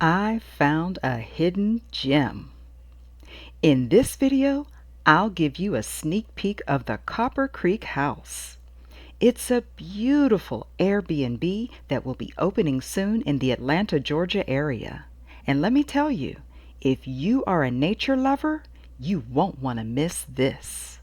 I found a hidden gem. In this video, I'll give you a sneak peek of the Copper Creek House. It's a beautiful Airbnb that will be opening soon in the Atlanta, Georgia area. And let me tell you, if you are a nature lover, you won't want to miss this.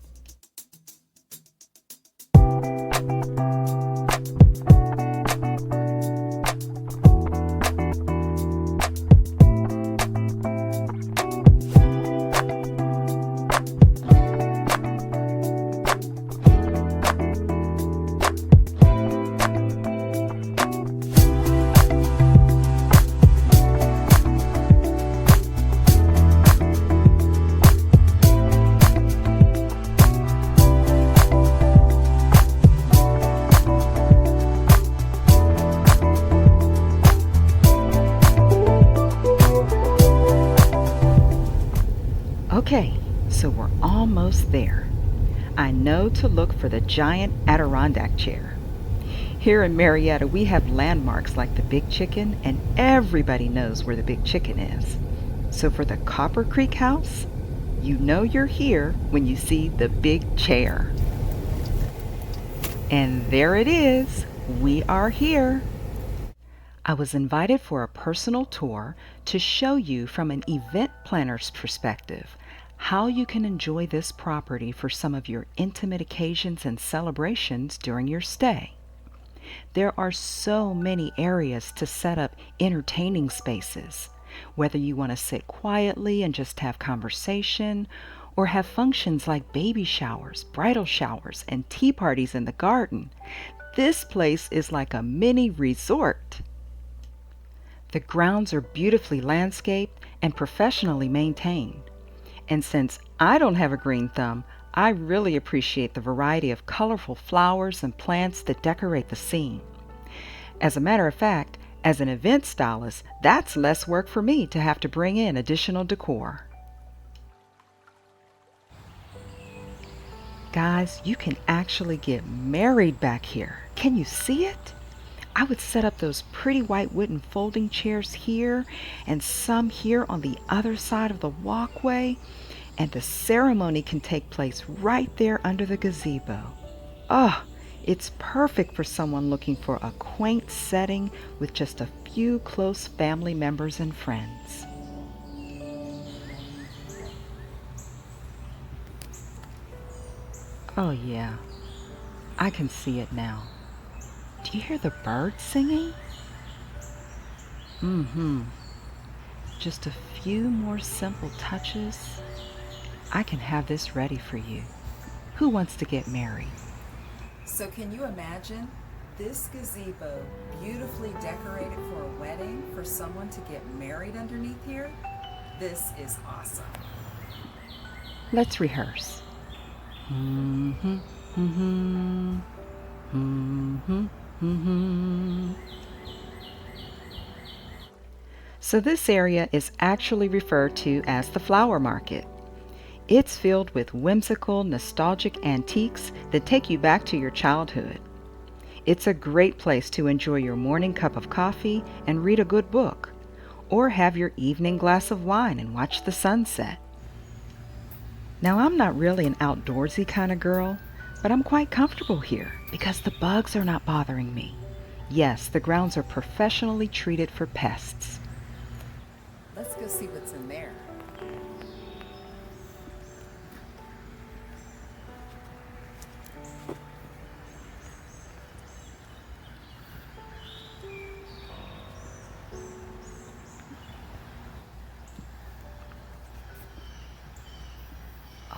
Okay, so we're almost there. I know to look for the giant Adirondack chair. Here in Marietta, we have landmarks like the Big Chicken, and everybody knows where the Big Chicken is. So for the Copper Creek House, you know you're here when you see the big chair. And there it is. We are here. I was invited for a personal tour to show you from an event planner's perspective how you can enjoy this property for some of your intimate occasions and celebrations during your stay. There are so many areas to set up entertaining spaces, whether you want to sit quietly and just have conversation, or have functions like baby showers, bridal showers, and tea parties in the garden. This place is like a mini resort. The grounds are beautifully landscaped and professionally maintained. And since I don't have a green thumb, I really appreciate the variety of colorful flowers and plants that decorate the scene. As a matter of fact, as an event stylist, that's less work for me to have to bring in additional decor. Guys, you can actually get married back here. Can you see it? I would set up those pretty white wooden folding chairs here and some here on the other side of the walkway, and the ceremony can take place right there under the gazebo. Oh, it's perfect for someone looking for a quaint setting with just a few close family members and friends. Oh yeah, I can see it now. Do you hear the birds singing? Just a few more simple touches. I can have this ready for you. Who wants to get married? So can you imagine this gazebo beautifully decorated for a wedding for someone to get married underneath here? This is awesome. Let's rehearse. So this area is actually referred to as the flower market. It's filled with whimsical, nostalgic antiques that take you back to your childhood. It's a great place to enjoy your morning cup of coffee and read a good book, or have your evening glass of wine and watch the sunset. Now, I'm not really an outdoorsy kind of girl, but I'm quite comfortable here because the bugs are not bothering me. Yes, the grounds are professionally treated for pests. Let's go see what's in there.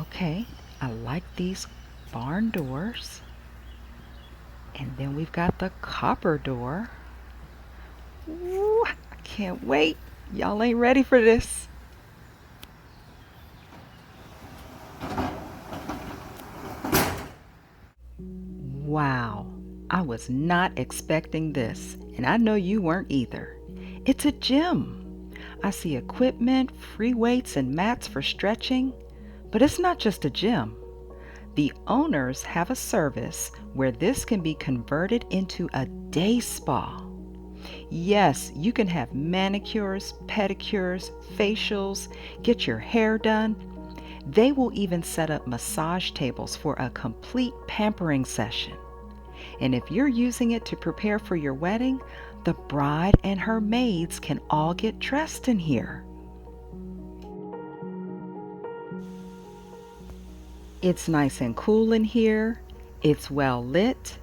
Okay, I like these barn doors. And then we've got the copper door. Ooh, I can't wait. Y'all ain't ready for this. Wow, I was not expecting this, and I know you weren't either. It's a gym. I see equipment, free weights, and mats for stretching, but it's not just a gym. The owners have a service where this can be converted into a day spa. Yes, you can have manicures, pedicures, facials, get your hair done. They will even set up massage tables for a complete pampering session. And if you're using it to prepare for your wedding, the bride and her maids can all get dressed in here. It's nice and cool in here, it's well lit,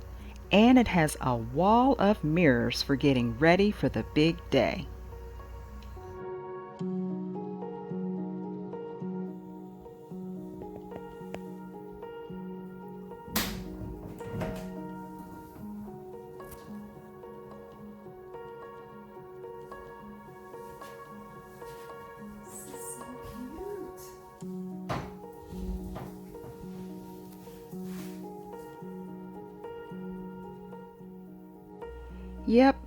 and it has a wall of mirrors for getting ready for the big day. This is so cute. Yep,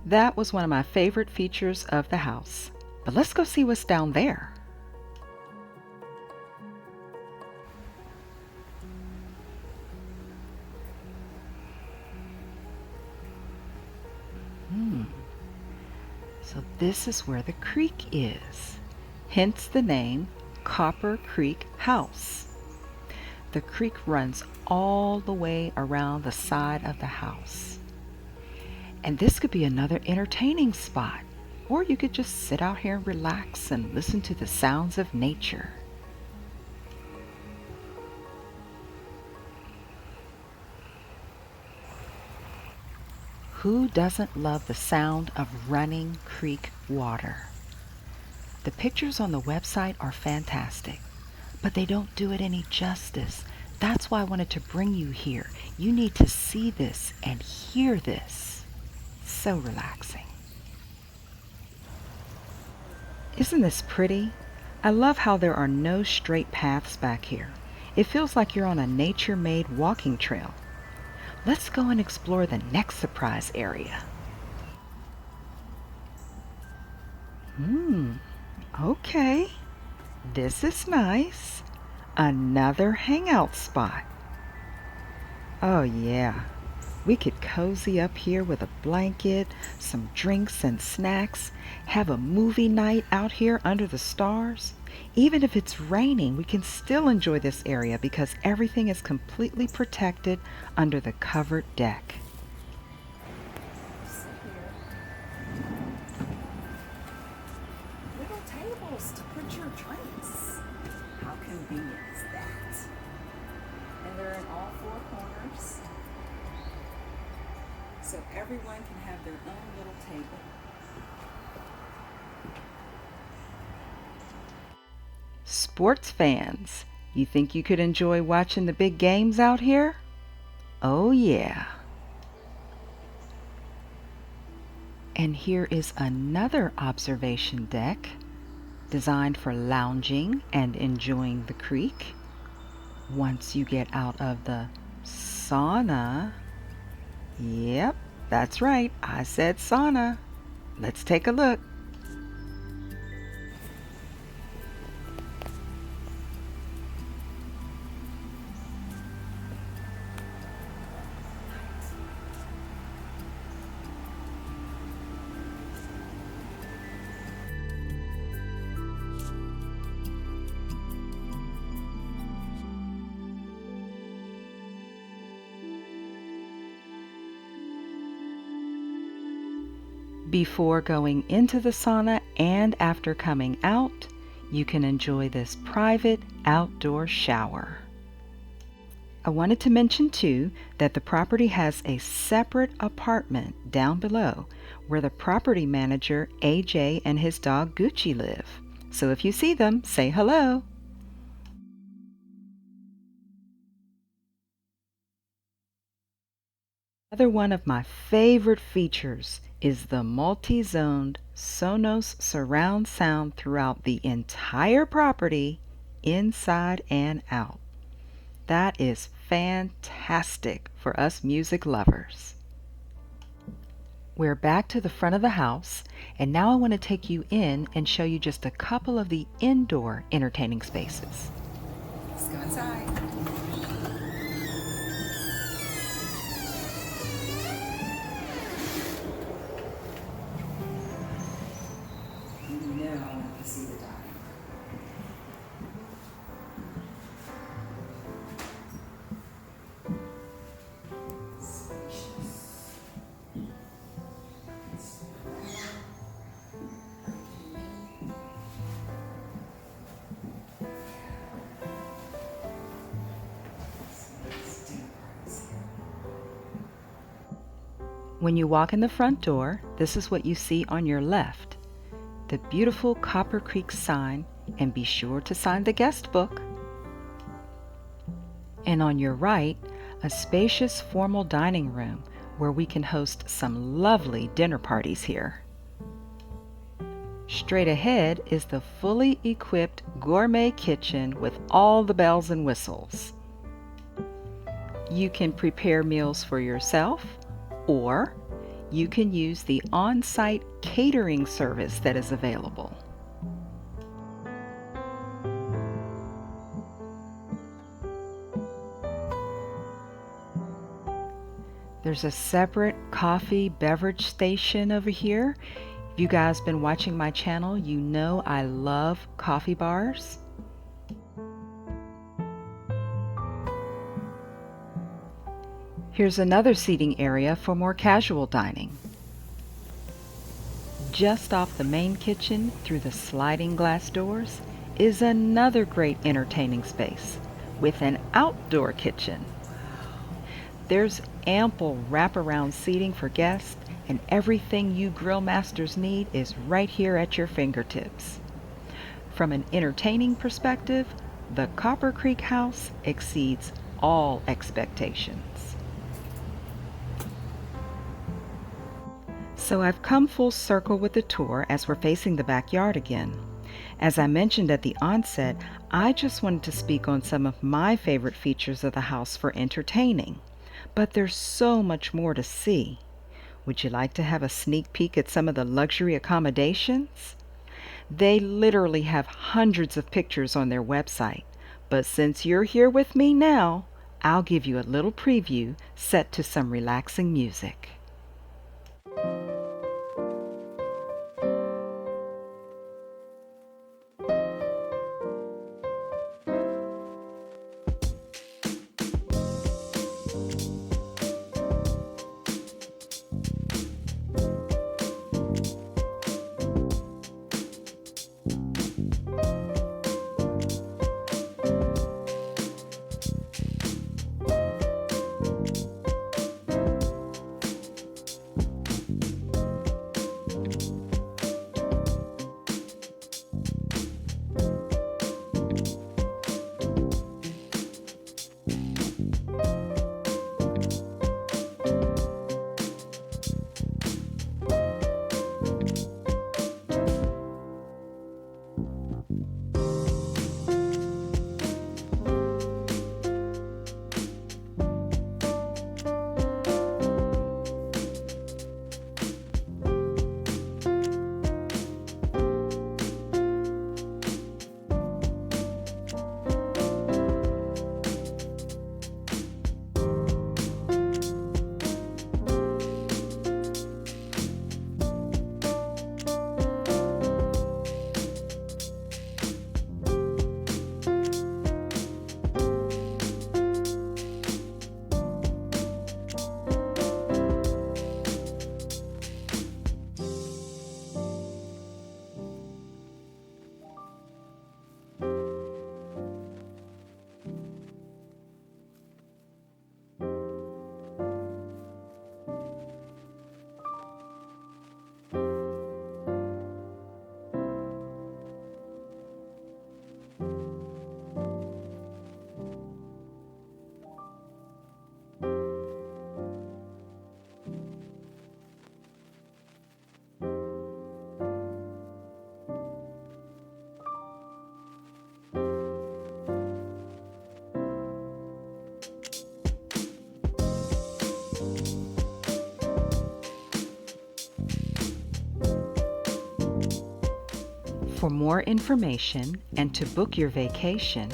that was one of my favorite features of the house. But let's go see what's down there. So this is where the creek is, hence the name Copper Creek House. The creek runs all the way around the side of the house. And this could be another entertaining spot, or you could just sit out here and relax and listen to the sounds of nature. Who doesn't love the sound of running creek water? The pictures on the website are fantastic, but they don't do it any justice. That's why I wanted to bring you here. You need to see this and hear this. So relaxing. Isn't this pretty? I love how there are no straight paths back here. It feels like you're on a nature-made walking trail. Let's go and explore the next surprise area. Okay. This is nice. Another hangout spot. Oh yeah. We could cozy up here with a blanket, some drinks and snacks, have a movie night out here under the stars. Even if it's raining, we can still enjoy this area because everything is completely protected under the covered deck. Sit here. Little tables to put your drinks. How convenient is that? And they're in all four corners, so everyone can have their own little table. Sports fans, you think you could enjoy watching the big games out here? Oh yeah. And here is another observation deck designed for lounging and enjoying the creek. Once you get out of the sauna, yep, that's right, I said sauna. Let's take a look. Before going into the sauna and after coming out, you can enjoy this private outdoor shower. I wanted to mention too that the property has a separate apartment down below where the property manager AJ and his dog Gucci live. So if you see them, say hello. Another one of my favorite features is the multi-zoned Sonos surround sound throughout the entire property, inside and out. That is fantastic for us music lovers. We're back to the front of the house, and now I want to take you in and show you just a couple of the indoor entertaining spaces. Let's go inside. You know I want to see the dining. Spacious. When you walk in the front door, this is what you see on your left. The beautiful Copper Creek sign, and be sure to sign the guest book. And on your right, a spacious formal dining room where we can host some lovely dinner parties here. Straight ahead is the fully equipped gourmet kitchen with all the bells and whistles. You can prepare meals for yourself, or you can use the on-site catering service that is available. There's a separate coffee beverage station over here. If you guys been watching my channel, you know I love coffee bars. Here's another seating area for more casual dining. Just off the main kitchen through the sliding glass doors is another great entertaining space with an outdoor kitchen. There's ample wraparound seating for guests, and everything you grill masters need is right here at your fingertips. From an entertaining perspective, the Copper Creek House exceeds all expectations. So I've come full circle with the tour as we're facing the backyard again. As I mentioned at the onset, I just wanted to speak on some of my favorite features of the house for entertaining. But there's so much more to see. Would you like to have a sneak peek at some of the luxury accommodations? They literally have hundreds of pictures on their website, but since you're here with me now, I'll give you a little preview set to some relaxing music. For more information and to book your vacation,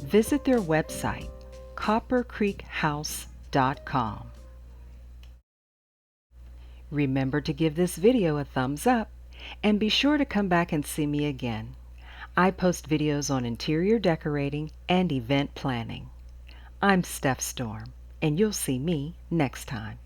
visit their website, coppercreekhouse.com. Remember to give this video a thumbs up And be sure to come back and see me again. I post videos on interior decorating and event planning. I'm Steph Storm, and you'll see me next time.